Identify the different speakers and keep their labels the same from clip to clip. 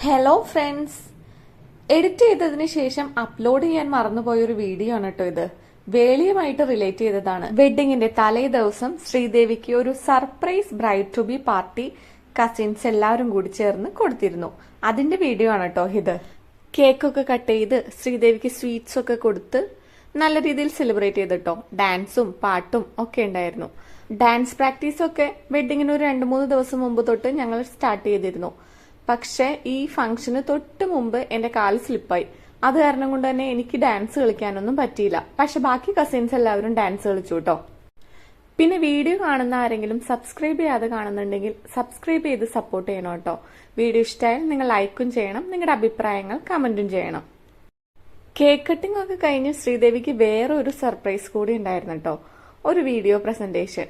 Speaker 1: Hello friends, edit ചെയ്തതിന് ശേഷം upload ചെയ്യാൻ മറന്നുപോയൊരു വീഡിയോ ആണ് കേട്ടോ ഇത്. വേളിയുമായിട്ട് റിലേറ്റ് ചെയ്തതാണ്. വെഡിങ്ങിന്റെ തലേ ദിവസം ശ്രീദേവിക്ക് ഒരു surprise bride to be party cousins എല്ലാവരും കൂടി ചേർന്ന് കൊടുത്തിരുന്നു. അതിന്റെ വീഡിയോ ആണ് കേട്ടോ ഇത്. കേക്കൊക്കെ കട്ട് ചെയ്ത് ശ്രീദേവിക്ക് സ്വീറ്റ്സ് ഒക്കെ കൊടുത്ത് നല്ല രീതിയിൽ സെലിബ്രേറ്റ് ചെയ്തിട്ടോ. ഡാൻസും പാട്ടും ഒക്കെ ഉണ്ടായിരുന്നു. ഡാൻസ് പ്രാക്ടീസ് ഒക്കെ വെഡിങ്ങിന് ഒരു 2-3 ദിവസം മുമ്പ് തൊട്ട് ഞങ്ങൾ സ്റ്റാർട്ട് ചെയ്തിരുന്നു. പക്ഷെ ഈ ഫംഗ്ഷന് തൊട്ട് മുമ്പ് എന്റെ കാല് സ്ലിപ്പായി. അത് കാരണം കൊണ്ട് തന്നെ എനിക്ക് ഡാൻസ് കളിക്കാനൊന്നും പറ്റിയില്ല. പക്ഷെ ബാക്കി കസിൻസ് എല്ലാവരും ഡാൻസ് കളിച്ചു കേട്ടോ. പിന്നെ വീഡിയോ കാണുന്ന ആരെങ്കിലും സബ്സ്ക്രൈബ് ചെയ്യാതെ കാണുന്നുണ്ടെങ്കിൽ സബ്സ്ക്രൈബ് ചെയ്ത് സപ്പോർട്ട് ചെയ്യണം കേട്ടോ. വീഡിയോ ഇഷ്ടമായാൽ നിങ്ങൾ ലൈക്കും ചെയ്യണം, നിങ്ങളുടെ അഭിപ്രായങ്ങൾ കമന്റും ചെയ്യണം. കേക്ക് കട്ടിംഗ് ഒക്കെ കഴിഞ്ഞ് ശ്രീദേവിക്ക് വേറെ ഒരു സർപ്രൈസ് കൂടി ഉണ്ടായിരുന്നു കേട്ടോ. ഒരു വീഡിയോ പ്രസന്റേഷൻ.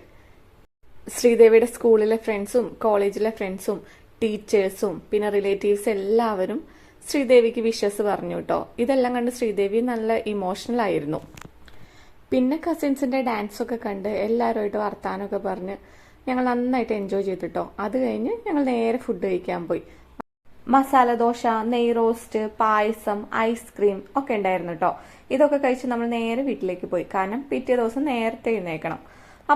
Speaker 1: ശ്രീദേവിയുടെ സ്കൂളിലെ ഫ്രണ്ട്സും കോളേജിലെ ഫ്രണ്ട്സും ടീച്ചേഴ്സും പിന്നെ റിലേറ്റീവ്സ് എല്ലാവരും ശ്രീദേവിക്ക് വിഷസ് പറഞ്ഞു കേട്ടോ. ഇതെല്ലാം കണ്ട് ശ്രീദേവി നല്ല ഇമോഷണൽ ആയിരുന്നു. പിന്നെ കസിൻസിന്റെ ഡാൻസ് ഒക്കെ കണ്ട് എല്ലാവരുമായിട്ട് വർത്താനമൊക്കെ പറഞ്ഞ് ഞങ്ങൾ നന്നായിട്ട് എൻജോയ് ചെയ്തിട്ടോ. അത് കഴിഞ്ഞ് ഞങ്ങൾ നേരെ ഫുഡ് കഴിക്കാൻ പോയി. മസാല ദോശ, നെയ് റോസ്റ്റ്, പായസം, ഐസ്ക്രീം ഒക്കെ ഉണ്ടായിരുന്നു കേട്ടോ. ഇതൊക്കെ കഴിച്ച് നമ്മൾ നേരെ വീട്ടിലേക്ക് പോയി. കാരണം പിറ്റേ ദിവസം നേരത്തെ എഴുന്നേക്കണം.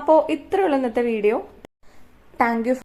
Speaker 1: അപ്പോൾ ഇത്രയുള്ള ഇന്നത്തെ വീഡിയോ. Thank you.